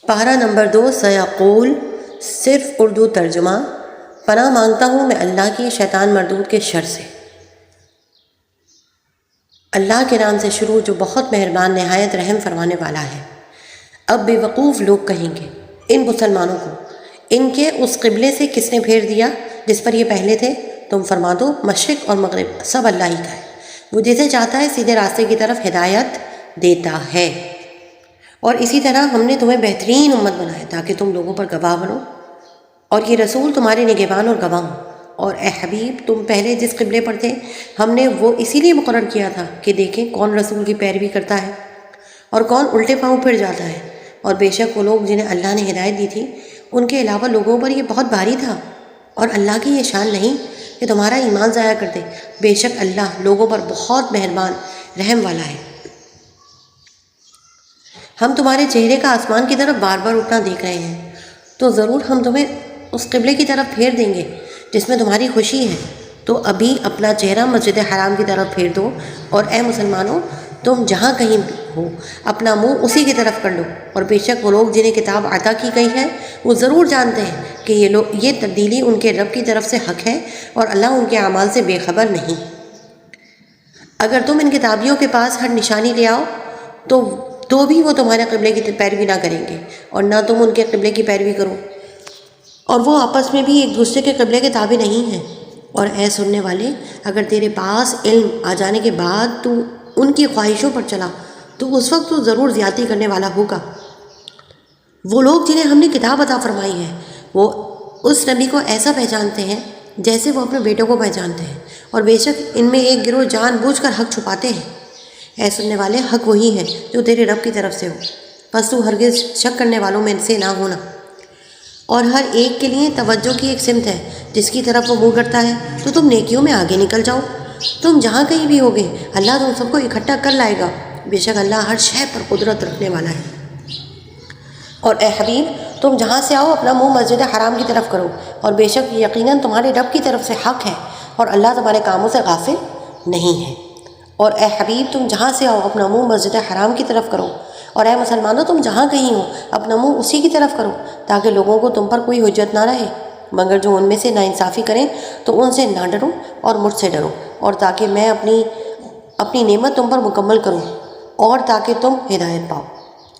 پارہ نمبر 2 سیقول، صرف اردو ترجمہ۔ پناہ مانگتا ہوں میں اللہ کی شیطان مردود کے شر سے۔ اللہ کے نام سے شروع جو بہت مہربان نہایت رحم فرمانے والا ہے۔ اب بے وقوف لوگ کہیں گے ان مسلمانوں کو، ان کے اس قبلے سے کس نے پھیر دیا جس پر یہ پہلے تھے؟ تم فرما دو مشرق اور مغرب سب اللہ ہی کا ہے، وہ جسے چاہتا ہے سیدھے راستے کی طرف ہدایت دیتا ہے۔ اور اسی طرح ہم نے تمہیں بہترین امت بنایا تاکہ تم لوگوں پر گواہ بنو، اور یہ رسول تمہارے نگہبان اور گواہ ہوں۔ اور اے حبیب تم پہلے جس قبلے پر تھے ہم نے وہ اسی لیے مقرر کیا تھا کہ دیکھیں کون رسول کی پیروی کرتا ہے اور کون الٹے پاؤں پھر جاتا ہے۔ اور بے شک وہ لوگ جنہیں اللہ نے ہدایت دی تھی ان کے علاوہ لوگوں پر یہ بہت بھاری تھا، اور اللہ کی یہ شان نہیں کہ تمہارا ایمان ضائع کر دے۔ بے شک اللہ لوگوں پر بہت مہربان رحم والا ہے۔ ہم تمہارے چہرے کا آسمان کی طرف بار بار اٹھنا دیکھ رہے ہیں، تو ضرور ہم تمہیں اس قبلے کی طرف پھیر دیں گے جس میں تمہاری خوشی ہے، تو ابھی اپنا چہرہ مسجد حرام کی طرف پھیر دو، اور اے مسلمانوں تم جہاں کہیں ہو اپنا منہ اسی کی طرف کر لو۔ اور بے شک وہ لوگ جنہیں کتاب عطا کی گئی ہے وہ ضرور جانتے ہیں کہ یہ تبدیلی ان کے رب کی طرف سے حق ہے، اور اللہ ان کے اعمال سے بے خبر نہیں۔ اگر تم ان کتابیوں کے پاس ہر نشانی لے آؤ تو بھی وہ تمہارے قبلے کی پیروی نہ کریں گے، اور نہ تم ان کے قبلے کی پیروی کرو، اور وہ آپس میں بھی ایک دوسرے کے قبلے کے تابع نہیں ہیں۔ اور اے سننے والے، اگر تیرے پاس علم آ جانے کے بعد تو ان کی خواہشوں پر چلا تو اس وقت تو ضرور زیادتی کرنے والا ہوگا۔ وہ لوگ جنہیں ہم نے کتاب عطا فرمائی ہے وہ اس نبی کو ایسا پہچانتے ہیں جیسے وہ اپنے بیٹوں کو پہچانتے ہیں، اور بے شک ان میں ایک گروہ جان بوجھ کر حق چھپاتے ہیں۔ اے سننے والے، حق وہی ہے جو تیرے رب کی طرف سے ہو، پس تو ہرگز شک کرنے والوں میں سے نہ ہونا۔ اور ہر ایک کے لیے توجہ کی ایک سمت ہے جس کی طرف وہ منہ کرتا ہے، تو تم نیکیوں میں آگے نکل جاؤ۔ تم جہاں کہیں بھی ہوگے اللہ تم سب کو اکٹھا کر لائے گا، بے شک اللہ ہر شے پر قدرت رکھنے والا ہے۔ اور اے حبیب تم جہاں سے آؤ اپنا منہ مسجد حرام کی طرف کرو، اور بے شک یقیناً تمہارے رب کی طرف سے حق ہے، اور اللہ تمہارے کاموں سے غافل نہیں ہے۔ اور اے حبیب تم جہاں سے آؤ اپنا منہ مسجد حرام کی طرف کرو، اور اے مسلمانوں تم جہاں کہیں ہو اپنا منہ اسی کی طرف کرو، تاکہ لوگوں کو تم پر کوئی حجت نہ رہے، مگر جو ان میں سے ناانصافی کریں تو ان سے نہ ڈرو اور مجھ سے ڈرو، اور تاکہ میں اپنی نعمت تم پر مکمل کروں، اور تاکہ تم ہدایت پاؤ۔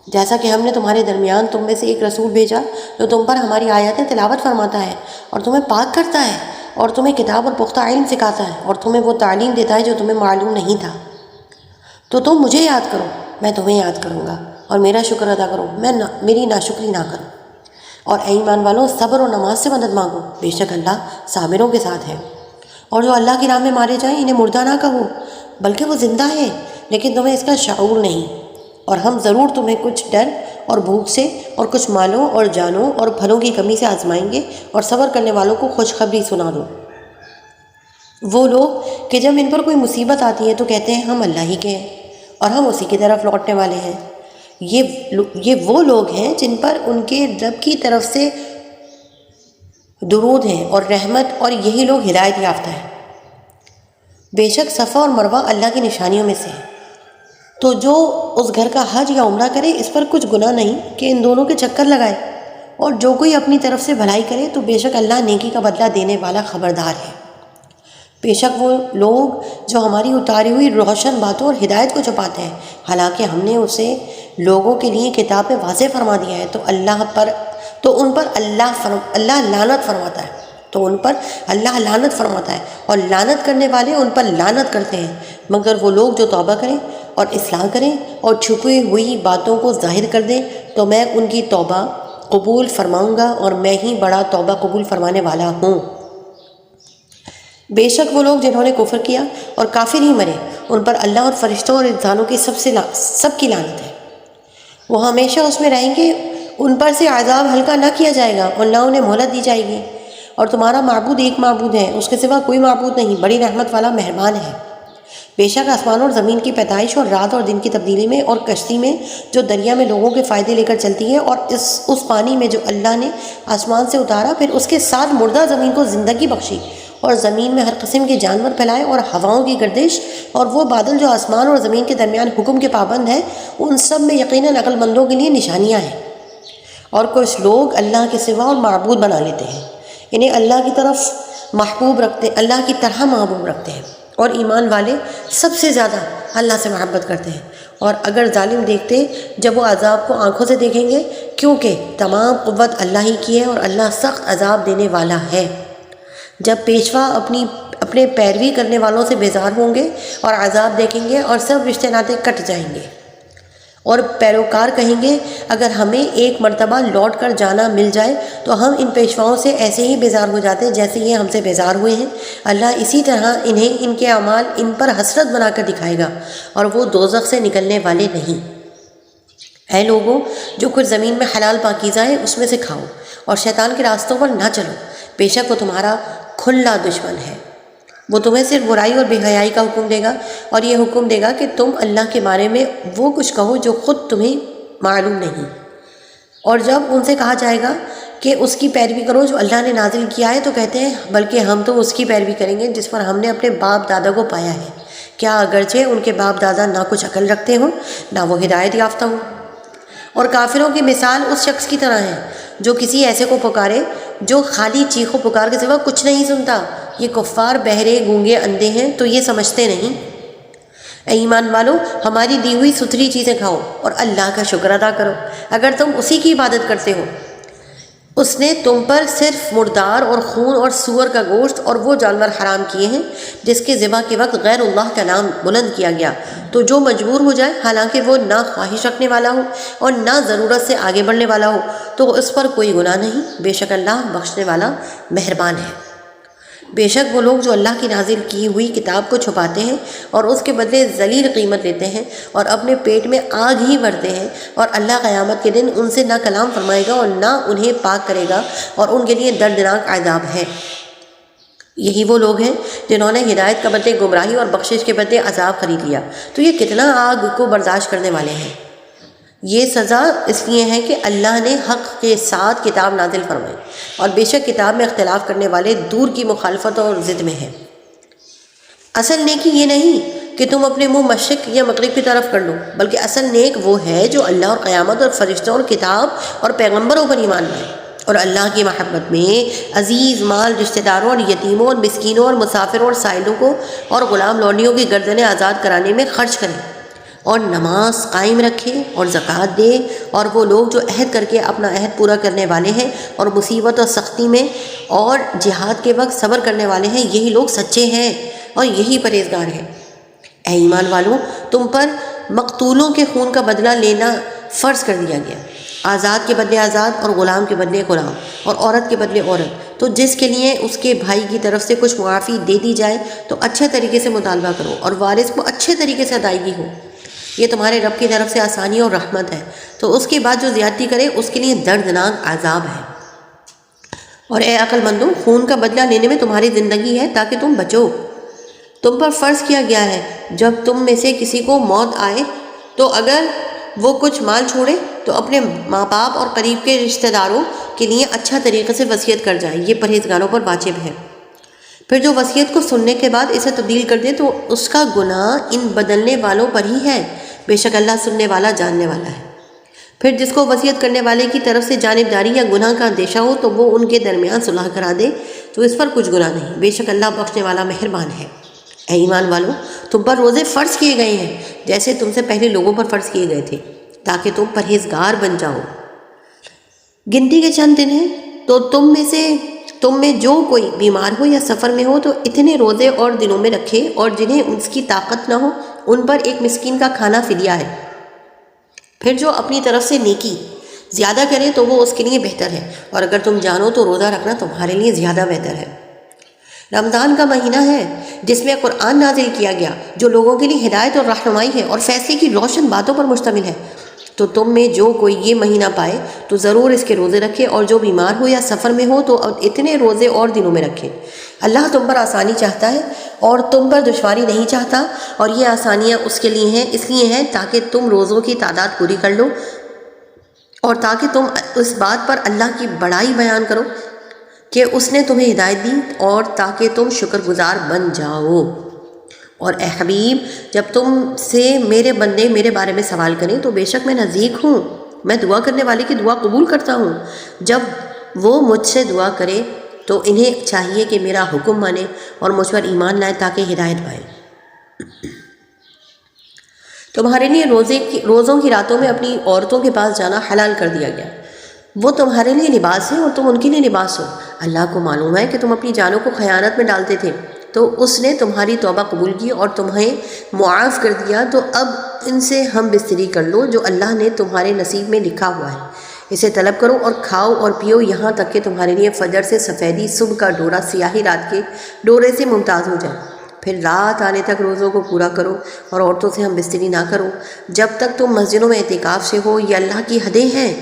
جیسا کہ ہم نے تمہارے درمیان تم میں سے ایک رسول بھیجا جو تم پر ہماری آیاتیں تلاوت فرماتا ہے اور تمہیں پاک کرتا ہے، اور تمہیں کتاب اور پختہ علم سکھاتا ہے، اور تمہیں وہ تعلیم دیتا ہے جو تمہیں معلوم نہیں تھا۔ تو تم مجھے یاد کرو، میں تمہیں یاد کروں گا، اور میرا شکر ادا کرو، میں میری ناشکری نہ کروں۔ اور اے ایمان والوں صبر اور نماز سے مدد مانگو، بے شک اللہ صابروں کے ساتھ ہے۔ اور جو اللہ کی راہ میں مارے جائیں انہیں مردہ نہ کہو، بلکہ وہ زندہ ہے لیکن تمہیں اس کا شعور نہیں۔ اور ہم ضرور تمہیں کچھ ڈر اور بھوک سے اور کچھ مالوں اور جانوں اور پھلوں کی کمی سے آزمائیں گے، اور صبر کرنے والوں کو خوشخبری سنا دو۔ وہ لوگ کہ جب ان پر کوئی مصیبت آتی ہے تو کہتے ہیں ہم اللہ ہی کے ہیں اور ہم اسی کی طرف لوٹنے والے ہیں، یہ وہ لوگ ہیں جن پر ان کے رب کی طرف سے درود ہیں اور رحمت، اور یہی لوگ ہدایت یافتہ ہیں۔ بے شک صفا اور مروہ اللہ کی نشانیوں میں سے ہے، تو جو اس گھر کا حج یا عمرہ کرے اس پر کچھ گناہ نہیں کہ ان دونوں کے چکر لگائے، اور جو کوئی اپنی طرف سے بھلائی کرے تو بے شک اللہ نیکی کا بدلہ دینے والا خبردار ہے۔ بے شک وہ لوگ جو ہماری اتاری ہوئی روشن باتوں اور ہدایت کو چھپاتے ہیں، حالانکہ ہم نے اسے لوگوں کے لیے کتاب میں واضح فرما دیا ہے، تو ان پر اللہ لعنت فرماتا ہے، اور لعنت کرنے والے ان پر لعنت کرتے ہیں، مگر وہ لوگ جو توبہ کریں اور اصلاح کریں اور چھپی ہوئی باتوں کو ظاہر کر دیں تو میں ان کی توبہ قبول فرماؤں گا، اور میں ہی بڑا توبہ قبول فرمانے والا ہوں۔ بے شک وہ لوگ جنہوں نے کفر کیا اور کافر ہی مرے ان پر اللہ اور فرشتوں اور انسانوں کی سب کی لعنت ہے، وہ ہمیشہ اس میں رہیں گے، ان پر سے عذاب ہلکا نہ کیا جائے گا اور نہ انہیں مہلت دی جائے گی۔ اور تمہارا معبود ایک معبود ہے، اس کے سوا کوئی معبود نہیں، بڑی رحمت والا مہربان ہے۔ بے شک آسمان اور زمین کی پیدائش اور رات اور دن کی تبدیلی میں، اور کشتی میں جو دریا میں لوگوں کے فائدے لے کر چلتی ہے، اور اس پانی میں جو اللہ نے آسمان سے اتارا، پھر اس کے ساتھ مردہ زمین کو زندگی بخشی، اور زمین میں ہر قسم کے جانور پھیلائے، اور ہواؤں کی گردش، اور وہ بادل جو آسمان اور زمین کے درمیان حکم کے پابند ہیں، ان سب میں یقیناً عقل مندوں کے لیے نشانیاں ہیں۔ اور کچھ لوگ اللہ کے سوا اور معبود بنا لیتے ہیں، انہیں اللہ کی طرف محبوب رکھتے، اللہ کی طرح محبوب رکھتے ہیں، اور ایمان والے سب سے زیادہ اللہ سے محبت کرتے ہیں۔ اور اگر ظالم دیکھتے جب وہ عذاب کو آنکھوں سے دیکھیں گے، کیونکہ تمام قوت اللہ ہی کی ہے اور اللہ سخت عذاب دینے والا ہے۔ جب پیشوا اپنے پیروی کرنے والوں سے بیزار ہوں گے اور عذاب دیکھیں گے اور سب رشتے ناطے کٹ جائیں گے، اور پیروکار کہیں گے اگر ہمیں ایک مرتبہ لوٹ کر جانا مل جائے تو ہم ان پیشواؤں سے ایسے ہی بیزار ہو جاتے جیسے یہ ہم سے بیزار ہوئے ہیں۔ اللہ اسی طرح انہیں ان کے اعمال ان پر حسرت بنا کر دکھائے گا اور وہ دوزخ سے نکلنے والے نہیں۔ اے لوگوں، جو کچھ زمین میں حلال پاکیزہ ہے اس میں سے کھاؤ اور شیطان کے راستوں پر نہ چلو، بے شک وہ تمہارا کھلا دشمن ہے۔ وہ تمہیں صرف برائی اور بے حیائی کا حکم دے گا اور یہ حکم دے گا کہ تم اللہ کے بارے میں وہ کچھ کہو جو خود تمہیں معلوم نہیں، اور جب ان سے کہا جائے گا کہ اس کی پیروی کرو جو اللہ نے نازل کیا ہے تو کہتے ہیں بلکہ ہم تو اس کی پیروی کریں گے جس پر ہم نے اپنے باپ دادا کو پایا ہے، کیا اگرچہ ان کے باپ دادا نہ کچھ عقل رکھتے ہوں نہ وہ ہدایت یافتہ ہوں۔ اور کافروں کی مثال اس شخص کی طرح ہے جو کسی ایسے کو پکارے جو خالی چیخ و پکار کے سوا کچھ نہیں سنتا۔ یہ کفار بہرے گونگے اندھے ہیں تو یہ سمجھتے نہیں۔ اے ایمان والو، ہماری دی ہوئی ستھری چیزیں کھاؤ اور اللہ کا شکر ادا کرو اگر تم اسی کی عبادت کرتے ہو۔ اس نے تم پر صرف مردار اور خون اور سور کا گوشت اور وہ جانور حرام کیے ہیں جس کے ذبح کے وقت غیر اللہ کا نام بلند کیا گیا، تو جو مجبور ہو جائے حالانکہ وہ نہ خواہش رکھنے والا ہو اور نہ ضرورت سے آگے بڑھنے والا ہو تو اس پر کوئی گناہ نہیں، بے شک اللہ بخشنے والا مہربان ہے۔ بے شک وہ لوگ جو اللہ کی نازل کی ہوئی کتاب کو چھپاتے ہیں اور اس کے بدلے ذلیل قیمت لیتے ہیں اور اپنے پیٹ میں آگ ہی بھرتے ہیں، اور اللہ قیامت کے دن ان سے نہ کلام فرمائے گا اور نہ انہیں پاک کرے گا اور ان کے لیے دردناک عذاب ہے۔ یہی وہ لوگ ہیں جنہوں نے ہدایت کے بدلے گمراہی اور بخشش کے بدلے عذاب خرید لیا، تو یہ کتنا آگ کو برداشت کرنے والے ہیں۔ یہ سزا اس لیے ہے کہ اللہ نے حق کے ساتھ کتاب نازل فرمائی، اور بے شک کتاب میں اختلاف کرنے والے دور کی مخالفت اور ضد میں ہیں۔ اصل نیکی یہ نہیں کہ تم اپنے منہ مشرق یا مغرب کی طرف کر لو، بلکہ اصل نیک وہ ہے جو اللہ اور قیامت اور فرشتوں اور کتاب اور پیغمبروں پر ایمان لائے اور اللہ کی محبت میں عزیز مال رشتہ داروں اور یتیموں اور مسکینوں اور مسافروں اور سائلوں کو اور غلام لونڈیوں کی گردنیں آزاد کرانے میں خرچ کریں، اور نماز قائم رکھے اور زکوٰۃ دے، اور وہ لوگ جو عہد کر کے اپنا عہد پورا کرنے والے ہیں اور مصیبت اور سختی میں اور جہاد کے وقت صبر کرنے والے ہیں، یہی لوگ سچے ہیں اور یہی پرہیزگار ہیں۔ اے ایمان والو، تم پر مقتولوں کے خون کا بدلہ لینا فرض کر دیا گیا، آزاد کے بدلے آزاد اور غلام کے بدلے غلام اور عورت کے بدلے عورت، تو جس کے لیے اس کے بھائی کی طرف سے کچھ معافی دے دی جائے تو اچھے طریقے سے مطالبہ کرو اور وارث کو اچھے طریقے سے ادائیگی ہو، یہ تمہارے رب کی طرف سے آسانی اور رحمت ہے۔ تو اس کے بعد جو زیادتی کرے اس کے لیے دردناک عذاب ہے۔ اور اے عقل مندو، خون کا بدلہ لینے میں تمہاری زندگی ہے تاکہ تم بچو۔ تم پر فرض کیا گیا ہے جب تم میں سے کسی کو موت آئے تو اگر وہ کچھ مال چھوڑے تو اپنے ماں باپ اور قریب کے رشتہ داروں کے لیے اچھا طریقے سے وصیت کر جائے، یہ پرہیزگاروں پر واجب ہے۔ پھر جو وصیت کو سننے کے بعد اسے تبدیل کر دے تو اس کا گناہ ان بدلنے والوں پر ہی ہے، بے شک اللہ سننے والا جاننے والا ہے۔ پھر جس کو وصیت کرنے والے کی طرف سے جانبداری یا گناہ کا اندیشہ ہو تو وہ ان کے درمیان صلح کرا دے تو اس پر کچھ گناہ نہیں، بے شک اللہ بخشنے والا مہربان ہے۔ اے ایمان والو، تم پر روزے فرض کیے گئے ہیں جیسے تم سے پہلے لوگوں پر فرض کیے گئے تھے تاکہ تم پرہیزگار بن جاؤ۔ گنتی کے چند دن ہیں تو تم میں جو کوئی بیمار ہو یا سفر میں ہو تو اتنے روزے اور دنوں میں رکھے، اور جنہیں اس کی طاقت نہ ہو ان پر ایک مسکین کا کھانا فدیہ ہے۔ پھر جو اپنی طرف سے نیکی زیادہ کرے تو وہ اس کے لیے بہتر ہے، اور اگر تم جانو تو روزہ رکھنا تمہارے لیے زیادہ بہتر ہے۔ رمضان کا مہینہ ہے جس میں قرآن نازل کیا گیا جو لوگوں کے لیے ہدایت اور رہنمائی ہے اور فیصلے کی روشن باتوں پر مشتمل ہے، تو تم میں جو کوئی یہ مہینہ پائے تو ضرور اس کے روزے رکھے، اور جو بیمار ہو یا سفر میں ہو تو اتنے روزے اور دنوں میں رکھے۔ اللہ تم پر آسانی چاہتا ہے اور تم پر دشواری نہیں چاہتا، اور یہ آسانیاں اس کے لیے ہیں، اس لیے ہیں تاکہ تم روزوں کی تعداد پوری کر لو اور تاکہ تم اس بات پر اللہ کی بڑائی بیان کرو کہ اس نے تمہیں ہدایت دی، اور تاکہ تم شکر گزار بن جاؤ۔ اور اے حبیب، جب تم سے میرے بندے میرے بارے میں سوال کریں تو بے شک میں نزدیک ہوں، میں دعا کرنے والے کی دعا قبول کرتا ہوں۔ جب وہ مجھ سے دعا کرے تو انہیں چاہیے کہ میرا حکم مانے اور مجھ پر ایمان لائے تاکہ ہدایت پائے۔ تمہارے لیے روزوں کی راتوں میں اپنی عورتوں کے پاس جانا حلال کر دیا گیا۔ وہ تمہارے لیے لباس ہے اور تم ان کے لیے لباس ہو۔ اللہ کو معلوم ہے کہ تم اپنی جانوں کو خیانت میں ڈالتے تھے، تو اس نے تمہاری توبہ قبول کی اور تمہیں معاف کر دیا۔ تو اب ان سے ہم بستری کر لو جو اللہ نے تمہارے نصیب میں لکھا ہوا ہے، اسے طلب کرو اور کھاؤ اور پیو یہاں تک کہ تمہارے لیے فجر سے سفیدی، صبح کا ڈورا سیاہی رات کے ڈورے سے ممتاز ہو جائے۔ پھر رات آنے تک روزوں کو پورا کرو اور عورتوں سے ہم بستری نہ کرو جب تک تم مسجدوں میں اعتکاف سے ہو۔ یہ اللہ کی حدیں ہیں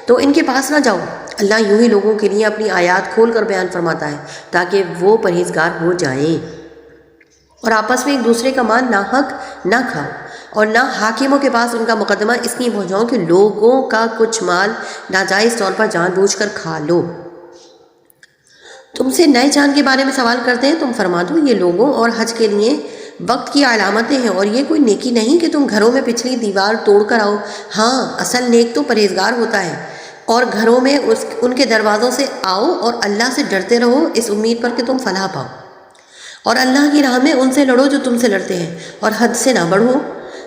تو ان کے پاس نہ جاؤ۔ اللہ یوں ہی لوگوں کے لیے اپنی آیات کھول کر بیان فرماتا ہے تاکہ وہ پرہیزگار ہو جائیں۔ اور آپس میں ایک دوسرے کا مال ناحق نہ کھاؤ اور نہ حاکموں کے پاس ان کا مقدمہ اس لیے پہنچاؤ کہ لوگوں کا کچھ مال ناجائز طور پر جان بوجھ کر کھا لو۔ تم سے نئے چاند کے بارے میں سوال کرتے ہیں، تم فرما دو یہ لوگوں اور حج کے لیے وقت کی علامتیں ہیں، اور یہ کوئی نیکی نہیں کہ تم گھروں میں پچھلی دیوار توڑ کر آؤ۔ ہاں، اصل نیک تو پرہیزگار ہوتا ہے، اور گھروں میں ان کے دروازوں سے آؤ اور اللہ سے ڈرتے رہو اس امید پر کہ تم فلاح پاؤ، اور اللہ کی راہ میں ان سے لڑو جو تم سے لڑتے ہیں، اور حد سے نہ بڑھو،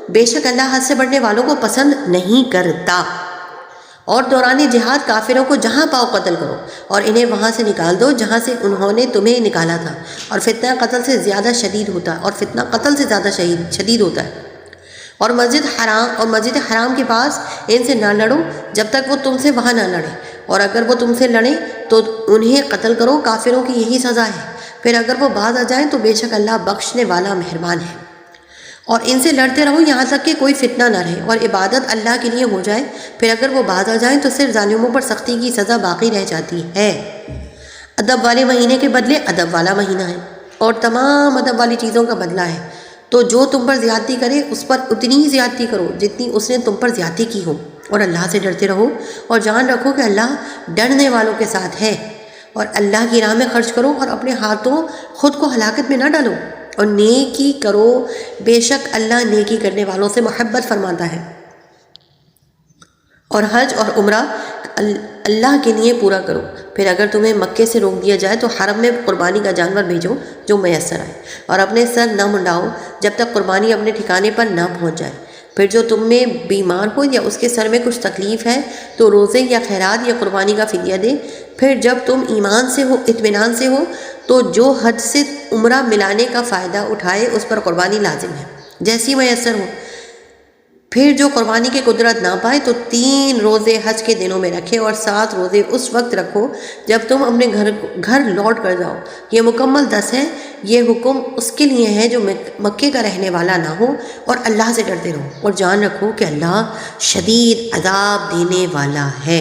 بے شک اللہ حد سے بڑھنے والوں کو پسند نہیں کرتا۔ اور دوران جہاد کافروں کو جہاں پاؤ قتل کرو اور انہیں وہاں سے نکال دو جہاں سے انہوں نے تمہیں نکالا تھا، اور فتنہ قتل سے زیادہ شدید ہوتا ہے۔ اور مسجد حرام کے پاس ان سے نہ لڑو جب تک وہ تم سے وہاں نہ لڑیں، اور اگر وہ تم سے لڑیں تو انہیں قتل کرو، کافروں کی یہی سزا ہے۔ پھر اگر وہ باز آ جائیں تو بے شک اللہ بخشنے والا مہربان ہے۔ اور ان سے لڑتے رہو یہاں تک کہ کوئی فتنہ نہ رہے اور عبادت اللہ کے لیے ہو جائے۔ پھر اگر وہ باز آ جائیں تو صرف ظالموں پر سختی کی سزا باقی رہ جاتی ہے۔ ادب والے مہینے کے بدلے ادب والا مہینہ ہے، اور تمام ادب والی چیزوں کا بدلہ ہے۔ تو جو تم پر زیادتی کرے اس پر اتنی ہی زیادتی کرو جتنی اس نے تم پر زیادتی کی ہو، اور اللہ سے ڈرتے رہو اور جان رکھو کہ اللہ ڈرنے والوں کے ساتھ ہے۔ اور اللہ کی راہ میں خرچ کرو اور اپنے ہاتھوں خود کو ہلاکت میں نہ ڈالو، اور نیکی کرو، بے شک اللہ نیکی کرنے والوں سے محبت فرماتا ہے۔ اور حج اور عمرہ اللہ کے لیے پورا کرو۔ پھر اگر تمہیں مکے سے روک دیا جائے تو حرم میں قربانی کا جانور بھیجو جو میسر آئے، اور اپنے سر نہ منڈاؤ جب تک قربانی اپنے ٹھکانے پر نہ پہنچ جائے۔ پھر جو تم میں بیمار ہو یا اس کے سر میں کچھ تکلیف ہے تو روزے یا خیرات یا قربانی کا فدیہ دے۔ پھر جب تم ایمان سے ہو، اطمینان سے ہو، تو جو حج سے عمرہ ملانے کا فائدہ اٹھائے اس پر قربانی لازم ہے جیسی میسر ہو۔ پھر جو قربانی کی قدرت نہ پائے تو 3 روزے حج کے دنوں میں رکھے اور 7 روزے اس وقت رکھو جب تم اپنے گھر لوٹ کر جاؤ۔ یہ مکمل 10 ہے۔ یہ حکم اس کے لیے ہے جو مکے کا رہنے والا نہ ہو، اور اللہ سے ڈرتے رہو اور جان رکھو کہ اللہ شدید عذاب دینے والا ہے۔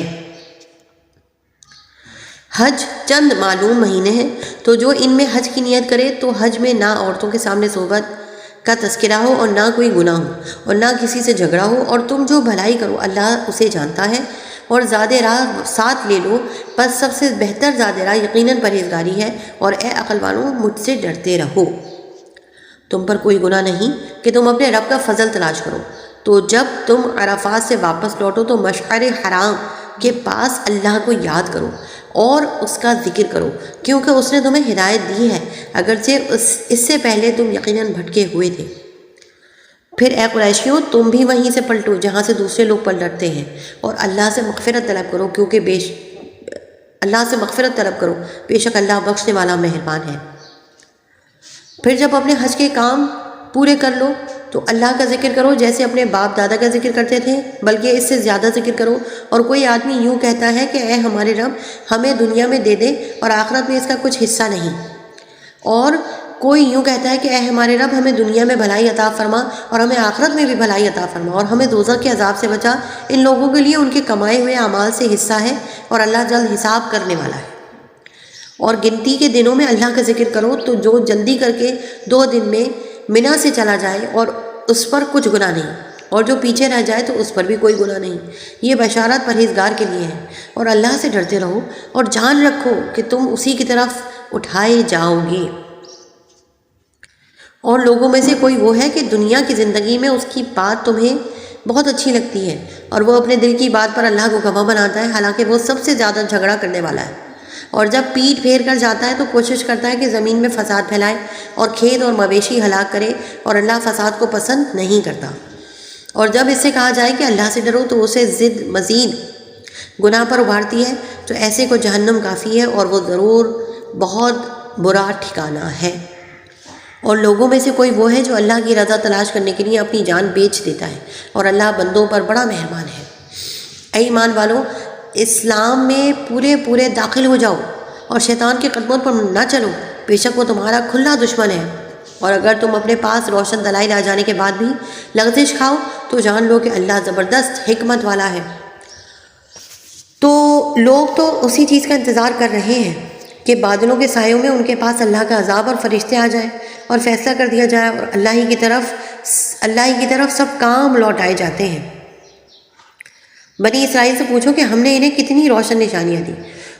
حج چند معلوم مہینے ہیں، تو جو ان میں حج کی نیت کرے تو حج میں نہ عورتوں کے سامنے صحبت کا تذکرہ ہو اور نہ کوئی گناہ ہو اور نہ کسی سے جھگڑا ہو، اور تم جو بھلائی کرو اللہ اسے جانتا ہے۔ اور زاد راہ ساتھ لے لو، بس سب سے بہتر زاد راہ یقیناً پرہیزگاری ہے، اور اے عقل والوں مجھ سے ڈرتے رہو۔ تم پر کوئی گناہ نہیں کہ تم اپنے رب کا فضل تلاش کرو۔ تو جب تم عرفات سے واپس لوٹو تو مشعر حرام کے پاس اللہ کو یاد کرو اور اس کا ذکر کرو، کیونکہ اس نے تمہیں ہدایت دی ہے، اگرچہ اس سے پہلے تم یقیناً بھٹکے ہوئے تھے۔ پھر اے قریشیوں، تم بھی وہیں سے پلٹو جہاں سے دوسرے لوگ پلٹتے ہیں، اور اللہ سے مغفرت طلب کرو بے شک اللہ بخشنے والا مہربان ہے۔ پھر جب اپنے حج کے کام پورے کر لو تو اللہ کا ذکر کرو جیسے اپنے باپ دادا کا ذکر کرتے تھے، بلکہ اس سے زیادہ ذکر کرو۔ اور کوئی آدمی یوں کہتا ہے کہ اے ہمارے رب ہمیں دنیا میں دے دے اور آخرت میں اس کا کچھ حصہ نہیں، اور کوئی یوں کہتا ہے کہ اے ہمارے رب ہمیں دنیا میں بھلائی عطا فرما اور ہمیں آخرت میں بھی بھلائی عطا فرما، اور ہمیں دوزخ کے عذاب سے بچا۔ ان لوگوں کے لیے ان کے کمائے ہوئے اعمال سے حصہ ہے، اور اللہ جلد حساب کرنے والا ہے۔ اور گنتی کے دنوں میں اللہ کا ذکر کرو، تو جو جلدی کر کے 2 دن میں منا سے چلا جائے اور اس پر کچھ گناہ نہیں، اور جو پیچھے رہ جائے تو اس پر بھی کوئی گناہ نہیں۔ یہ بشارت پرہیزگار کے لیے ہے۔ اور اللہ سے ڈرتے رہو اور جان رکھو کہ تم اسی کی طرف اٹھائے جاؤ گے۔ اور لوگوں میں سے کوئی وہ ہے کہ دنیا کی زندگی میں اس کی بات تمہیں بہت اچھی لگتی ہے، اور وہ اپنے دل کی بات پر اللہ کو گواہ بناتا ہے، حالانکہ وہ سب سے زیادہ جھگڑا کرنے والا ہے۔ اور جب پیٹ پھیر کر جاتا ہے تو کوشش کرتا ہے کہ زمین میں فساد پھیلائے اور کھیت اور مویشی ہلاک کرے، اور اللہ فساد کو پسند نہیں کرتا۔ اور جب اس سے کہا جائے کہ اللہ سے ڈرو تو اسے ضد مزید گناہ پر ابھارتی ہے، تو ایسے کو جہنم کافی ہے، اور وہ ضرور بہت برا ٹھکانہ ہے۔ اور لوگوں میں سے کوئی وہ ہے جو اللہ کی رضا تلاش کرنے کے لیے اپنی جان بیچ دیتا ہے، اور اللہ بندوں پر بڑا مہربان ہے۔ اے ایمان والو، اسلام میں پورے داخل ہو جاؤ اور شیطان کے قدموں پر نہ چلو، بے شک وہ تمہارا کھلا دشمن ہے۔ اور اگر تم اپنے پاس روشن دلائل آ جانے کے بعد بھی لغزش کھاؤ تو جان لو کہ اللہ زبردست حکمت والا ہے۔ تو لوگ تو اسی چیز کا انتظار کر رہے ہیں کہ بادلوں کے سایوں میں ان کے پاس اللہ کا عذاب اور فرشتے آ جائیں اور فیصلہ کر دیا جائے، اور اللہ ہی کی طرف سب کام لوٹائے جاتے ہیں۔ بنی اسرائیل سے پوچھو کہ ہم نے انہیں کتنی روشن نشانیاں دیں،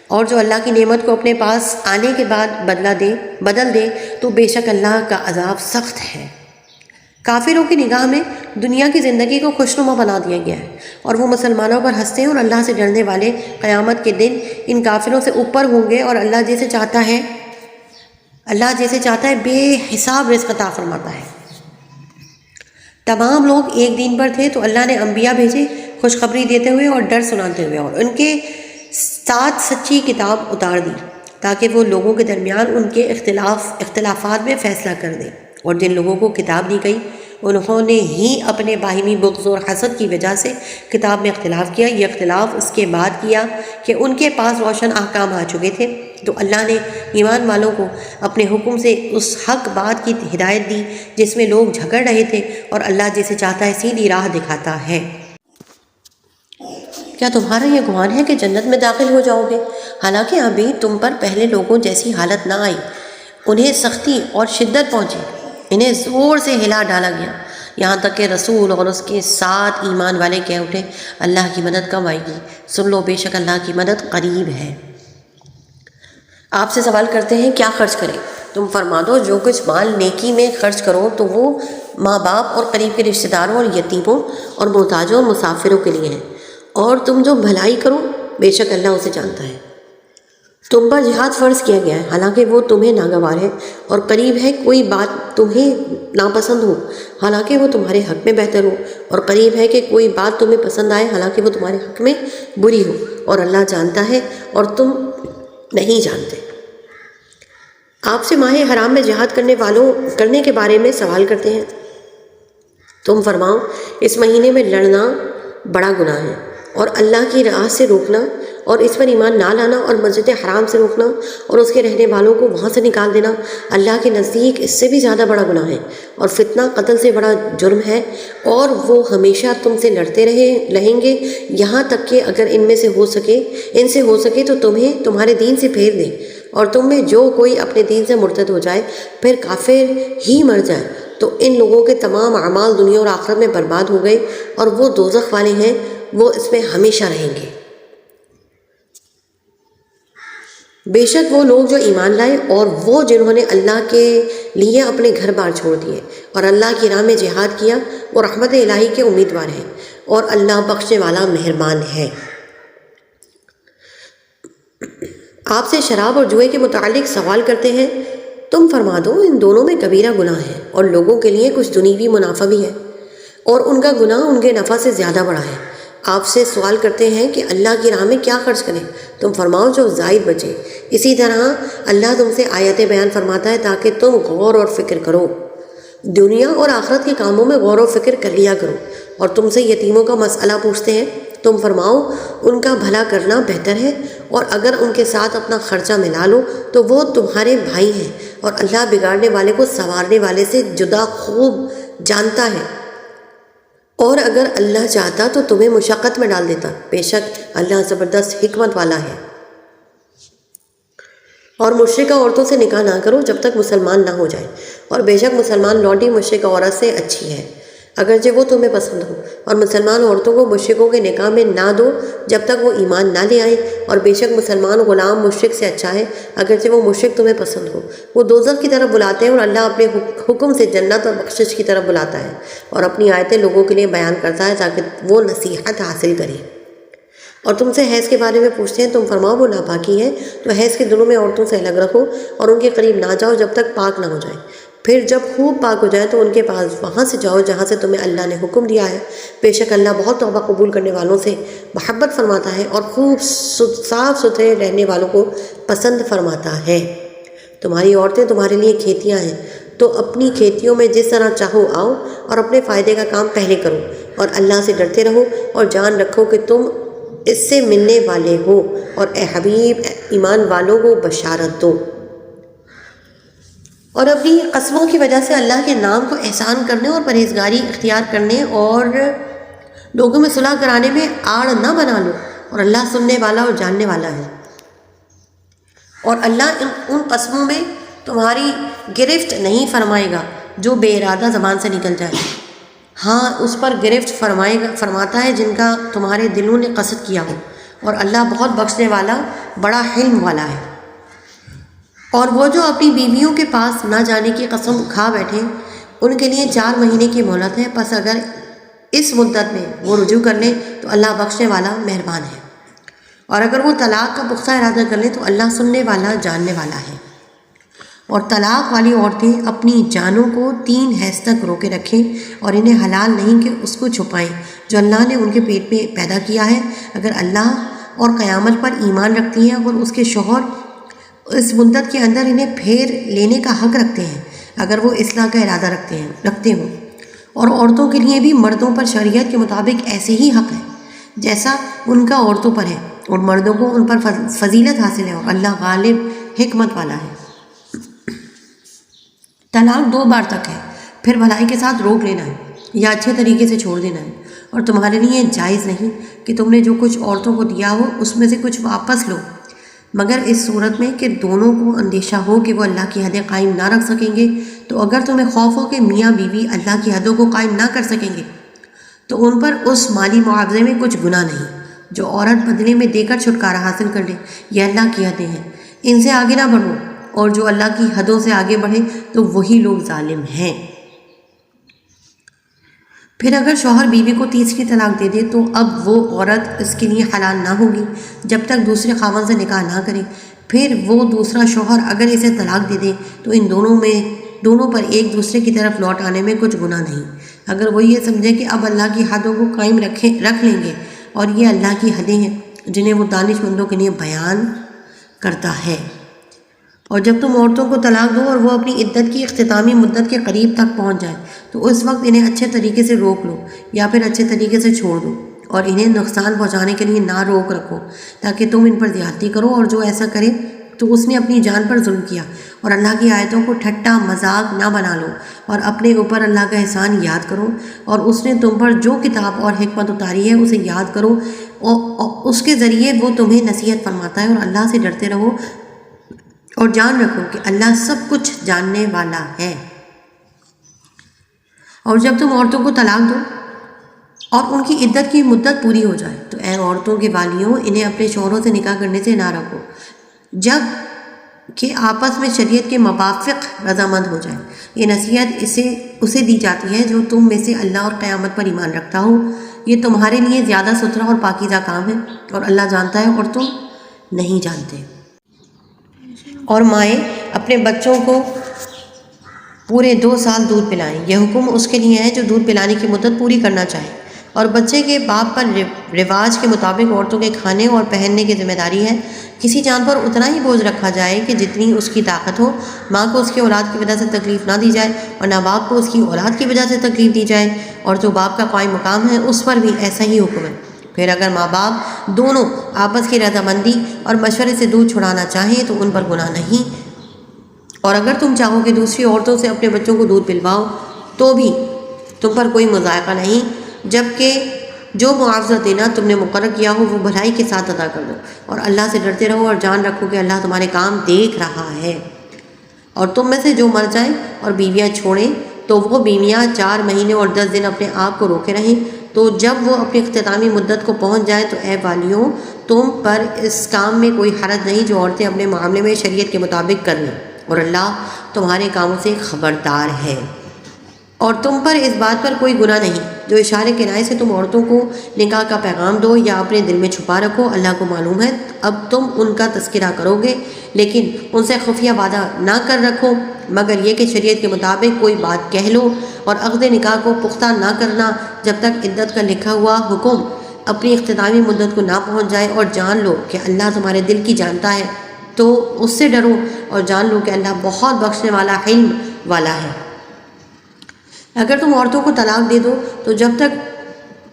اور جو اللہ کی نعمت کو اپنے پاس آنے کے بعد بدل دے تو بے شک اللہ کا عذاب سخت ہے۔ کافروں کی نگاہ میں دنیا کی زندگی کو خوشنما بنا دیا گیا ہے، اور وہ مسلمانوں پر ہنستے ہیں، اور اللہ سے ڈرنے والے قیامت کے دن ان کافروں سے اوپر ہوں گے، اور اللہ جیسے چاہتا ہے بے حساب رزق عطا فرماتا ہے۔ تمام لوگ ایک دین پر تھے تو اللہ نے انبیاء بھیجے خوشخبری دیتے ہوئے اور ڈر سناتے ہوئے، اور ان کے ساتھ سچی کتاب اتار دی تاکہ وہ لوگوں کے درمیان ان کے اختلافات میں فیصلہ کر دیں۔ اور جن لوگوں کو کتاب دی گئی انہوں نے ہی اپنے باہمی بغض اور حسد کی وجہ سے کتاب میں اختلاف کیا۔ یہ اختلاف اس کے بعد کیا کہ ان کے پاس روشن احکام آ چکے تھے، تو اللہ نے ایمان والوں کو اپنے حکم سے اس حق بات کی ہدایت دی جس میں لوگ جھگڑ رہے تھے، اور اللہ جسے چاہتا ہے سیدھی راہ دکھاتا ہے۔ کیا تمہارا یہ گمان ہے کہ جنت میں داخل ہو جاؤ گے، حالانکہ ابھی تم پر پہلے لوگوں جیسی حالت نہ آئی؟ انہیں سختی اور شدت پہنچی، انہیں زور سے ہلا ڈالا گیا، یہاں تک کہ رسول اور اس کے ساتھ ایمان والے کہہ اٹھے اللہ کی مدد کب آئے گی؟ سن لو، بے شک اللہ کی مدد قریب ہے۔ آپ سے سوال کرتے ہیں کیا خرچ کریں؟ تم فرما دو جو کچھ مال نیکی میں خرچ کرو تو وہ ماں باپ اور قریب کے رشتہ داروں اور یتیموں اور محتاجوں اور مسافروں کے لیے ہے، اور تم جو بھلائی کرو بے شک اللہ اسے جانتا ہے۔ تم پر جہاد فرض کیا گیا ہے، حالانکہ وہ تمہیں ناگوار ہے، اور قریب ہے کوئی بات تمہیں ناپسند ہو حالانکہ وہ تمہارے حق میں بہتر ہو، اور قریب ہے کہ کوئی بات تمہیں پسند آئے حالانکہ وہ تمہارے حق میں بری ہو، اور اللہ جانتا ہے اور تم نہیں جانتے۔ آپ سے ماہ حرام میں جہاد کرنے کے بارے میں سوال کرتے ہیں۔ تم فرماؤ اس مہینے میں لڑنا بڑا گناہ ہے، اور اللہ کی راہ سے روکنا اور اس پر ایمان نہ لانا اور مسجد حرام سے روکنا اور اس کے رہنے والوں کو وہاں سے نکال دینا اللہ کے نزدیک اس سے بھی زیادہ بڑا گناہ ہے، اور فتنہ قتل سے بڑا جرم ہے، اور وہ ہمیشہ تم سے لڑتے رہیں گے یہاں تک کہ اگر ان سے ہو سکے تو تمہیں تمہارے دین سے پھیر دیں، اور تم میں جو کوئی اپنے دین سے مرتد ہو جائے پھر کافر ہی مر جائے تو ان لوگوں کے تمام اعمال دنیا اور آخرت میں برباد ہو گئے، اور وہ دوزخ والے ہیں، وہ اس میں ہمیشہ رہیں گے۔ بے شک وہ لوگ جو ایمان لائے اور وہ جنہوں نے اللہ کے لیے اپنے گھر بار چھوڑ دیے اور اللہ کی راہ میں جہاد کیا، وہ رحمت الہی کے امیدوار ہیں، اور اللہ بخشنے والا مہربان ہے۔ آپ سے شراب اور جوئے کے متعلق سوال کرتے ہیں، تم فرما دو ان دونوں میں کبیرہ گناہ ہے، اور لوگوں کے لیے کچھ دنیوی منافع بھی ہے، اور ان کا گناہ ان کے نفع سے زیادہ بڑا ہے۔ آپ سے سوال کرتے ہیں کہ اللہ کی راہ میں کیا خرچ کریں؟ تم فرماؤ جو زائد بچے۔ اسی طرح اللہ تم سے آیتیں بیان فرماتا ہے تاکہ تم غور اور فکر کرو، دنیا اور آخرت کے کاموں میں غور و فکر کر لیا کرو۔ اور تم سے یتیموں کا مسئلہ پوچھتے ہیں، تم فرماؤ ان کا بھلا کرنا بہتر ہے، اور اگر ان کے ساتھ اپنا خرچہ ملا لو تو وہ تمہارے بھائی ہیں، اور اللہ بگاڑنے والے کو سنوارنے والے سے جدا خوب جانتا ہے، اور اگر اللہ چاہتا تو تمہیں مشقت میں ڈال دیتا، بے شک اللہ زبردست حکمت والا ہے۔ اور مشرکہ عورتوں سے نکاح نہ کرو جب تک مسلمان نہ ہو جائے، اور بے شک مسلمان لونڈی مشرکہ عورت سے اچھی ہے۔ اگرچہ وہ تمہیں پسند ہو، اور مسلمان عورتوں کو مشرکوں کے نکاح میں نہ دو جب تک وہ ایمان نہ لے آئیں، اور بے شک مسلمان غلام مشرک سے اچھا ہے اگرچہ وہ مشرک تمہیں پسند ہو۔ وہ دوزخ کی طرف بلاتے ہیں اور اللہ اپنے حکم سے جنت اور بخشش کی طرف بلاتا ہے اور اپنی آیتیں لوگوں کے لیے بیان کرتا ہے تاکہ وہ نصیحت حاصل کریں۔ اور تم سے حیض کے بارے میں پوچھتے ہیں، تم فرماؤ وہ ناپاکی ہے، تو حیض کے دنوں میں عورتوں سے الگ رکھو اور ان کے قریب نہ جاؤ جب تک پاک نہ ہو جائیں۔ پھر جب خوب پاک ہو جائے تو ان کے پاس وہاں سے جاؤ جہاں سے تمہیں اللہ نے حکم دیا ہے، بے شک اللہ بہت توبہ قبول کرنے والوں سے محبت فرماتا ہے اور خوب صاف ستھرے رہنے والوں کو پسند فرماتا ہے۔ تمہاری عورتیں تمہارے لیے کھیتیاں ہیں، تو اپنی کھیتیوں میں جس طرح چاہو آؤ اور اپنے فائدے کا کام پہلے کرو، اور اللہ سے ڈرتے رہو اور جان رکھو کہ تم اس سے ملنے والے ہو، اور اے حبیب ایمان والوں کو بشارت دو۔ اور اپنی قسموں کی وجہ سے اللہ کے نام کو احسان کرنے اور پرہیزگاری اختیار کرنے اور لوگوں میں صلح کرانے میں آڑ نہ بنا لو، اور اللہ سننے والا اور جاننے والا ہے۔ اور اللہ ان قسموں میں تمہاری گرفت نہیں فرمائے گا جو بے ارادہ زبان سے نکل جائے، ہاں اس پر گرفت فرماتا ہے جن کا تمہارے دلوں نے قصد کیا ہو، اور اللہ بہت بخشنے والا بڑا حلم والا ہے۔ اور وہ جو اپنی بیویوں کے پاس نہ جانے کی قسم کھا بیٹھے ان کے لیے 4 مہینے کی مہلت ہے، پس اگر اس مدت میں وہ رجوع کر لیں تو اللہ بخشنے والا مہربان ہے، اور اگر وہ طلاق کا پختہ ارادہ کر لیں تو اللہ سننے والا جاننے والا ہے۔ اور طلاق والی عورتیں اپنی جانوں کو 3 حیض تک روکے رکھیں اور انہیں حلال نہیں کہ اس کو چھپائیں جو اللہ نے ان کے پیٹ میں پیدا کیا ہے، اگر اللہ اور قیامت پر ایمان رکھتی ہیں، اور اس کے شوہر اس مدت کے اندر انہیں پھیر لینے کا حق رکھتے ہیں اگر وہ اصلاح کا ارادہ رکھتے ہوں۔ اور عورتوں کے لیے بھی مردوں پر شریعت کے مطابق ایسے ہی حق ہے جیسا ان کا عورتوں پر ہے، اور مردوں کو ان پر فضیلت حاصل ہے، اور اللہ غالب حکمت والا ہے۔ طلاق 2 بار تک ہے، پھر بھلائی کے ساتھ روک لینا ہے یا اچھے طریقے سے چھوڑ دینا ہے، اور تمہارے لیے جائز نہیں کہ تم نے جو کچھ عورتوں کو دیا ہو اس میں سے کچھ واپس لو، مگر اس صورت میں کہ دونوں کو اندیشہ ہو کہ وہ اللہ کی حدیں قائم نہ رکھ سکیں گے۔ تو اگر تمہیں خوف ہو کہ میاں بیوی اللہ کی حدوں کو قائم نہ کر سکیں گے تو ان پر اس مالی معاوضے میں کچھ گناہ نہیں جو عورت بدلے میں دے کر چھٹکارا حاصل کر لے، یہ اللہ کی حدیں ہیں، ان سے آگے نہ بڑھو، اور جو اللہ کی حدوں سے آگے بڑھے تو وہی لوگ ظالم ہیں۔ پھر اگر شوہر بیوی کو تیسری طلاق دے دے تو اب وہ عورت اس کے لیے حلال نہ ہوگی جب تک دوسرے خاوند سے نکاح نہ کرے۔ پھر وہ دوسرا شوہر اگر اسے طلاق دے دے تو ان دونوں پر ایک دوسرے کی طرف لوٹ آنے میں کچھ گناہ نہیں، اگر وہ یہ سمجھے کہ اب اللہ کی حدوں کو قائم رکھ لیں گے، اور یہ اللہ کی حدیں ہیں جنہیں وہ دانش مندوں کے لیے بیان کرتا ہے۔ اور جب تم عورتوں کو طلاق دو اور وہ اپنی عدت کی اختتامی مدت کے قریب تک پہنچ جائیں تو اس وقت انہیں اچھے طریقے سے روک لو یا پھر اچھے طریقے سے چھوڑ دو، اور انہیں نقصان پہنچانے کے لیے نہ روک رکھو تاکہ تم ان پر زیادتی کرو، اور جو ایسا کرے تو اس نے اپنی جان پر ظلم کیا۔ اور اللہ کی آیتوں کو ٹھٹا مذاق نہ بنا لو، اور اپنے اوپر اللہ کا احسان یاد کرو، اور اس نے تم پر جو کتاب اور حکمت اتاری ہے اسے یاد کرو، اور اس کے ذریعے وہ تمہیں نصیحت فرماتا ہے، اور اللہ سے ڈرتے رہو اور جان رکھو کہ اللہ سب کچھ جاننے والا ہے۔ اور جب تم عورتوں کو طلاق دو اور ان کی عدت کی مدت پوری ہو جائے تو اے عورتوں کے والیوں انہیں اپنے شوہروں سے نکاح کرنے سے نہ روکو جب کہ آپس میں شریعت کے موافق رضامند ہو جائے۔ یہ نصیحت اسے دی جاتی ہے جو تم میں سے اللہ اور قیامت پر ایمان رکھتا ہو، یہ تمہارے لیے زیادہ ستھرا اور پاکیزہ کام ہے، اور اللہ جانتا ہے اور تم نہیں جانتے۔ اور مائیں اپنے بچوں کو پورے 2 سال دودھ پلائیں، یہ حکم اس کے لیے ہے جو دودھ پلانے کی مدت پوری کرنا چاہے، اور بچے کے باپ پر رواج کے مطابق عورتوں کے کھانے اور پہننے کی ذمہ داری ہے۔ کسی جان پر اتنا ہی بوجھ رکھا جائے کہ جتنی اس کی طاقت ہو، ماں کو اس کی اولاد کی وجہ سے تکلیف نہ دی جائے اور نہ باپ کو اس کی اولاد کی وجہ سے تکلیف دی جائے، اور جو باپ کا قائم مقام ہے اس پر بھی ایسا ہی حکم ہے۔ پھر اگر ماں باپ دونوں آپس کی رضامندی اور مشورے سے دودھ چھڑانا چاہیں تو ان پر گناہ نہیں، اور اگر تم چاہو کہ دوسری عورتوں سے اپنے بچوں کو دودھ پلواؤ تو بھی تم پر کوئی مضائقہ نہیں، جبکہ جو معاوضہ دینا تم نے مقرر کیا ہو وہ بھلائی کے ساتھ ادا کر دو، اور اللہ سے ڈرتے رہو اور جان رکھو کہ اللہ تمہارے کام دیکھ رہا ہے۔ اور تم میں سے جو مر جائیں اور بیویاں چھوڑیں تو وہ بیویاں 4 مہینے اور 10 دن اپنے آپ کو روکے رہیں، تو جب وہ اپنی اختتامی مدت کو پہنچ جائے تو اے والیوں، تم پر اس کام میں کوئی حرج نہیں جو عورتیں اپنے معاملے میں شریعت کے مطابق کر لیں، اور اللہ تمہارے کاموں سے خبردار ہے۔ اور تم پر اس بات پر کوئی گناہ نہیں جو اشارے کنائے سے تم عورتوں کو نکاح کا پیغام دو یا اپنے دل میں چھپا رکھو، اللہ کو معلوم ہے اب تم ان کا تذکرہ کرو گے، لیکن ان سے خفیہ وعدہ نہ کر رکھو مگر یہ کہ شریعت کے مطابق کوئی بات کہہ لو، اور عقد نکاح کو پختہ نہ کرنا جب تک عدت کا لکھا ہوا حکم اپنی اختتامی مدت کو نہ پہنچ جائے، اور جان لو کہ اللہ تمہارے دل کی جانتا ہے، تو اس سے ڈرو اور جان لو کہ اللہ بہت بخشنے والا حلم والا ہے۔ اگر تم عورتوں کو طلاق دے دو تو جب تک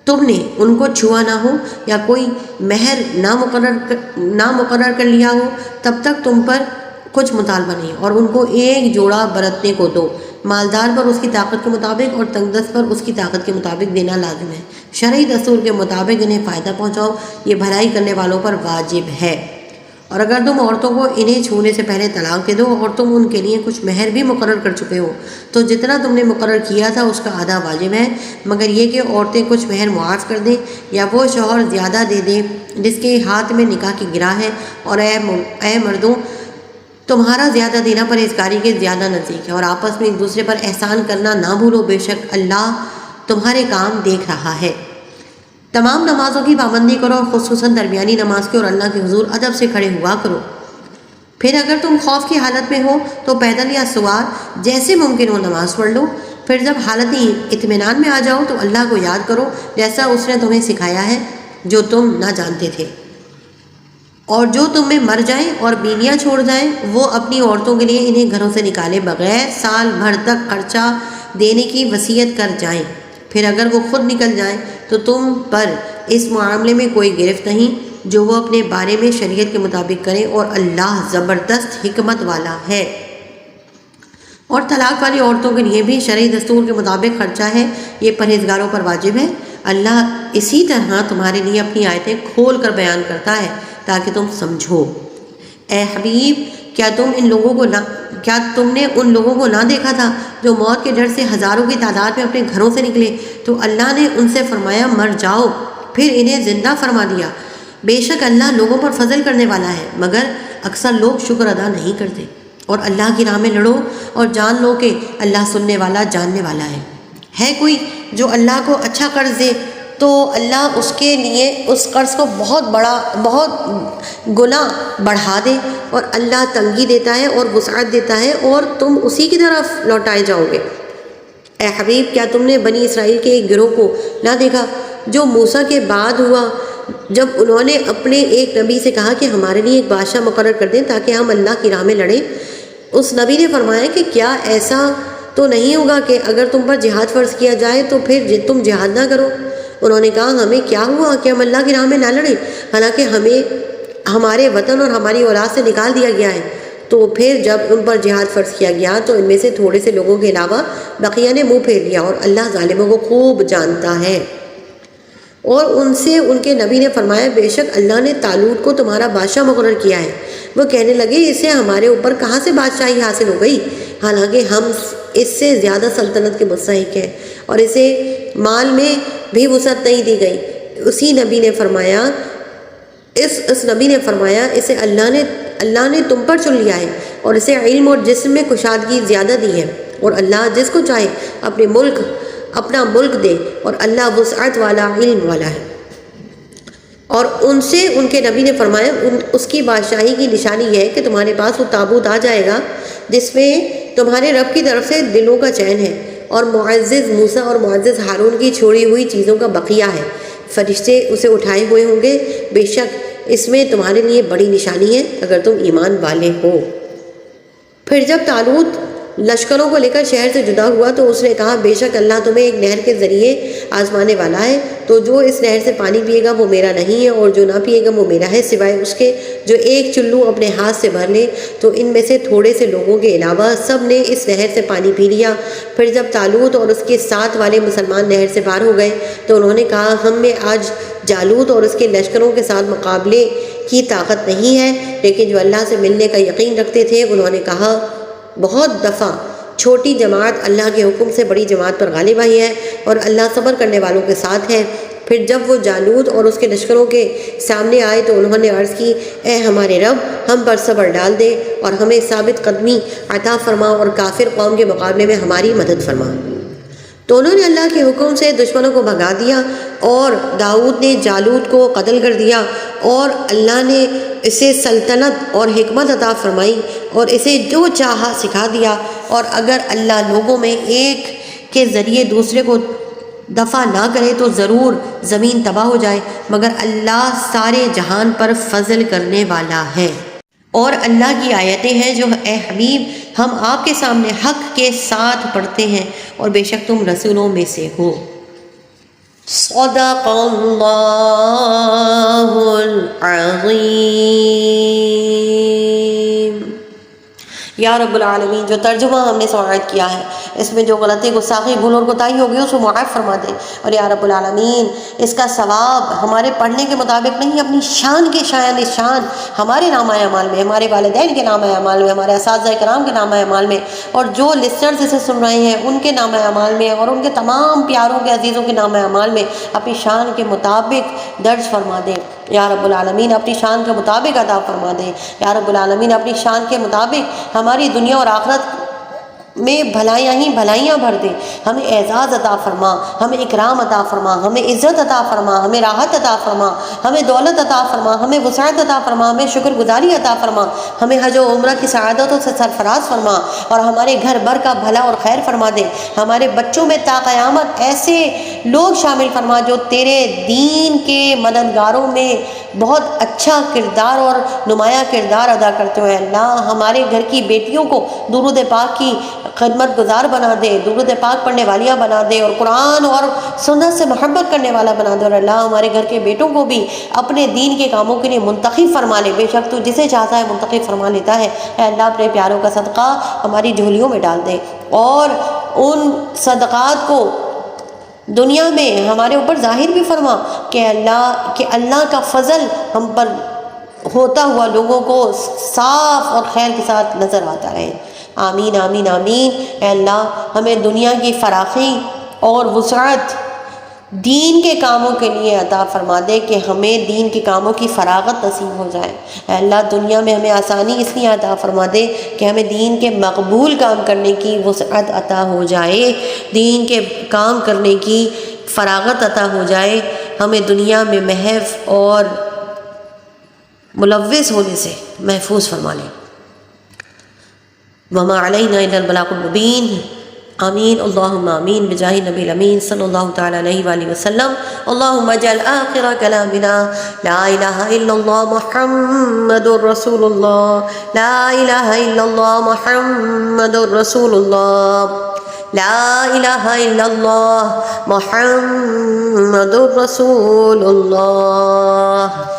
تم نے ان کو چھوا نہ ہو یا کوئی مہر نہ مقرر کر لیا ہو تب تک تم پر کچھ مطالبہ نہیں، اور ان کو ایک جوڑا برتنے کو دو، مالدار پر اس کی طاقت کے مطابق اور تنگ دست پر اس کی طاقت کے مطابق دینا لازم ہے، شرعی دستور کے مطابق انہیں فائدہ پہنچاؤ، یہ بھلائی کرنے والوں پر واجب ہے۔ اور اگر تم عورتوں کو انہیں چھونے سے پہلے طلاق دے دو اور تم ان کے لیے کچھ مہر بھی مقرر کر چکے ہو تو جتنا تم نے مقرر کیا تھا اس کا آدھا واجب ہے، مگر یہ کہ عورتیں کچھ مہر معاف کر دیں یا وہ شوہر زیادہ دے دیں جس کے ہاتھ میں نکاح کی گرہ ہے، اور اے مردوں، تمہارا زیادہ دینا پرہیزگاری کے زیادہ نزدیک ہے، اور آپس میں ایک دوسرے پر احسان کرنا نہ بھولو، بے شک اللہ تمہارے کام دیکھ رہا ہے۔ تمام نمازوں کی پابندی کرو اور خصوصاً درمیانی نماز کے، اور اللہ کے حضور ادب سے کھڑے ہوا کرو۔ پھر اگر تم خوف کی حالت میں ہو تو پیدل یا سوار جیسے ممکن ہو نماز پڑھ لو، پھر جب حالت اطمینان میں آ جاؤ تو اللہ کو یاد کرو جیسا اس نے تمہیں سکھایا ہے جو تم نہ جانتے تھے، اور جو تم میں مر جائیں اور بیویاں چھوڑ جائیں وہ اپنی عورتوں کے لیے انہیں گھروں سے نکالے بغیر سال بھر تک خرچہ دینے کی وصیت کر جائیں، پھر اگر وہ خود نکل جائیں تو تم پر اس معاملے میں کوئی گرفت نہیں جو وہ اپنے بارے میں شریعت کے مطابق کریں، اور اللہ زبردست حکمت والا ہے۔ اور طلاق والی عورتوں کے لیے بھی شرعی دستور کے مطابق خرچہ ہے، یہ پرہیزگاروں پر واجب ہے۔ اللہ اسی طرح تمہارے لیے اپنی آیتیں کھول کر بیان کرتا ہے تاکہ تم سمجھو۔ اے حبیب، کیا تم نے ان لوگوں کو نہ دیکھا تھا جو موت کے ڈر سے ہزاروں کی تعداد میں اپنے گھروں سے نکلے تو اللہ نے ان سے فرمایا مر جاؤ، پھر انہیں زندہ فرما دیا، بے شک اللہ لوگوں پر فضل کرنے والا ہے، مگر اکثر لوگ شکر ادا نہیں کرتے۔ اور اللہ کی راہ میں لڑو اور جان لو کہ اللہ سننے والا جاننے والا ہے کوئی جو اللہ کو اچھا قرض دے تو اللہ اس کے لیے اس قرض کو بہت گنا بڑھا دے، اور اللہ تنگی دیتا ہے اور وسعت دیتا ہے اور تم اسی کی طرف لوٹائے جاؤ گے۔ اے حبیب، کیا تم نے بنی اسرائیل کے ایک گروہ کو نہ دیکھا جو موسیٰ کے بعد ہوا، جب انہوں نے اپنے ایک نبی سے کہا کہ ہمارے لیے ایک بادشاہ مقرر کر دیں تاکہ ہم اللہ کی راہ میں لڑیں؟ اس نبی نے فرمایا کہ کیا ایسا تو نہیں ہوگا کہ اگر تم پر جہاد فرض کیا جائے تو پھر تم جہاد نہ کرو؟ انہوں نے کہا ہمیں کیا ہوا کہ ہم اللہ کی راہ میں نہ لڑیں، حالانکہ ہمیں ہمارے وطن اور ہماری اولاد سے نکال دیا گیا ہے۔ تو پھر جب ان پر جہاد فرض کیا گیا تو ان میں سے تھوڑے سے لوگوں کے علاوہ بقیہ نے منہ پھیر لیا، اور اللہ ظالموں کو خوب جانتا ہے۔ اور ان سے ان کے نبی نے فرمایا بے شک اللہ نے طالوت کو تمہارا بادشاہ مقرر کیا ہے۔ وہ کہنے لگے اسے ہمارے اوپر کہاں سے بادشاہی حاصل ہو گئی، حالانکہ ہم اس سے زیادہ سلطنت کے مستحق ہیں، اور اسے مال میں بھی وسعت نہیں دی گئی۔ اسی نبی نے فرمایا اس نبی نے فرمایا اسے اللہ نے تم پر چن لیا ہے، اور اسے علم اور جسم میں کشادگی زیادہ دی ہے، اور اللہ جس کو چاہے اپنا ملک دے، اور اللہ وسعت والا علم والا ہے۔ اور ان سے ان کے نبی نے فرمایا اس کی بادشاہی کی نشانی یہ ہے کہ تمہارے پاس وہ تابوت آ جائے گا جس میں تمہارے رب کی طرف سے دلوں کا چین ہے، اور معزز موسیٰ اور معزز ہارون کی چھوڑی ہوئی چیزوں کا بقیہ ہے، فرشتے اسے اٹھائے ہوئے ہوں گے، بے شک اس میں تمہارے لیے بڑی نشانی ہے اگر تم ایمان والے ہو۔ پھر جب طالوت لشکروں کو لے کر شہر سے جدا ہوا تو اس نے کہا بے شک اللہ تمہیں ایک نہر کے ذریعے آزمانے والا ہے، تو جو اس نہر سے پانی پیے گا وہ میرا نہیں ہے، اور جو نہ پیے گا وہ میرا ہے، سوائے اس کے جو ایک چلو اپنے ہاتھ سے بھر لے۔ تو ان میں سے تھوڑے سے لوگوں کے علاوہ سب نے اس نہر سے پانی پی لیا۔ پھر جب طالوت اور اس کے ساتھ والے مسلمان نہر سے پار ہو گئے تو انہوں نے کہا ہم میں آج جالوت اور اس کے لشکروں کے ساتھ مقابلے کی طاقت نہیں ہے، لیکن جو اللہ سے ملنے کا یقین رکھتے تھے انہوں نے کہا بہت دفعہ چھوٹی جماعت اللہ کے حکم سے بڑی جماعت پر غالب آئی ہے اور اللہ صبر کرنے والوں کے ساتھ ہے۔ پھر جب وہ جالوت اور اس کے لشکروں کے سامنے آئے تو انہوں نے عرض کی، اے ہمارے رب، ہم پر صبر ڈال دے اور ہمیں ثابت قدمی عطا فرما اور کافر قوم کے مقابلے میں ہماری مدد فرما۔ تو انہوں نے اللہ کے حکم سے دشمنوں کو بھگا دیا اور داؤد نے جالوت کو قتل کر دیا، اور اللہ نے اسے سلطنت اور حکمت عطا فرمائی اور اسے جو چاہا سکھا دیا، اور اگر اللہ لوگوں میں ایک کے ذریعے دوسرے کو دفع نہ کرے تو ضرور زمین تباہ ہو جائے، مگر اللہ سارے جہان پر فضل کرنے والا ہے۔ اور اللہ کی آیتیں ہیں جو اے حبیب ہم آپ کے سامنے حق کے ساتھ پڑھتے ہیں، اور بے شک تم رسولوں میں سے ہو۔ صدق اللہ العظیم۔ یا رب العالمین، جو ترجمہ ہم نے سماعت کیا ہے اس میں جو غلطی گستاخی بھول اور کوتاہی ہوگی اس کو معاف فرما دے، اور یا رب العالمین اس کا ثواب ہمارے پڑھنے کے مطابق نہیں، اپنی شان کے شایان شان ہمارے نامہ اعمال میں، ہمارے والدین کے نامہ اعمال میں، ہمارے اساتذہ کرام کے نامہ اعمال میں، اور جو لسنرز اسے سن رہے ہیں ان کے نامہ اعمال میں، اور ان کے تمام پیاروں کے عزیزوں کے نامہ اعمال میں اپنی شان کے مطابق درج فرما دے۔ یا رب العالمین اپنی شان کے مطابق عطا فرما دے۔ یا رب العالمین اپنی شان کے مطابق ہماری دنیا اور آخرت میں بھلائیاں ہی بھلائیاں بھر دے، ہمیں اعزاز عطا فرما، ہمیں اکرام عطا فرما، ہمیں عزت عطا فرما، ہمیں راحت عطا فرما، ہمیں دولت عطا فرما، ہمیں وسعت عطا فرما، ہمیں شکر گزاری عطا فرما، ہمیں حج و عمرہ کی سعادتوں سے سرفراز فرما، اور ہمارے گھر بھر کا بھلا اور خیر فرما دے۔ ہمارے بچوں میں تا قیامت ایسے لوگ شامل فرما جو تیرے دین کے مددگاروں میں بہت اچھا کردار اور نمایاں کردار ادا کرتے ہوئے اللہ ہمارے گھر کی بیٹیوں کو درود پاک کی خدمت گزار بنا دے، درود پاک پڑھنے والیاں بنا دے، اور قرآن اور سنت سے محبت کرنے والا بنا دے، اور اللہ ہمارے گھر کے بیٹوں کو بھی اپنے دین کے کاموں کے لیے منتخب فرما لے۔ بے شک تو جسے چاہتا ہے منتخب فرما لیتا ہے۔ اے اللہ اپنے پیاروں کا صدقہ ہماری جھولیوں میں ڈال دے، اور ان صدقات کو دنیا میں ہمارے اوپر ظاہر بھی فرما کہ اللہ کا فضل ہم پر ہوتا ہوا لوگوں کو صاف اور خیر کے ساتھ نظر آتا رہے۔ آمین آمین آمین۔ اے اللہ ہمیں دنیا کی فراخی اور وسعت دین کے کاموں کے لیے عطا فرما دے کہ ہمیں دین کے کاموں کی فراغت نصیب ہو جائے۔ اے اللہ دنیا میں ہمیں آسانی اس لیے عطا فرما دے کہ ہمیں دین کے مقبول کام کرنے کی وسعت عطا ہو جائے، دین کے کام کرنے کی فراغت عطا ہو جائے، ہمیں دنیا میں محو اور ملوث ہونے سے محفوظ فرما لے۔ وما علینا الا البلاغ المبین۔ آمین اللہم آمین بجاہ نبی الامین صلی اللہ تعالی علیہ وآلہ وسلم۔ اللہم اجعل آخر کلامنا لا الہ الا اللہ محمد رسول اللہ، لا الہ الا اللہ محمد رسول اللہ، لا الہ الا اللہ محمد رسول اللہ۔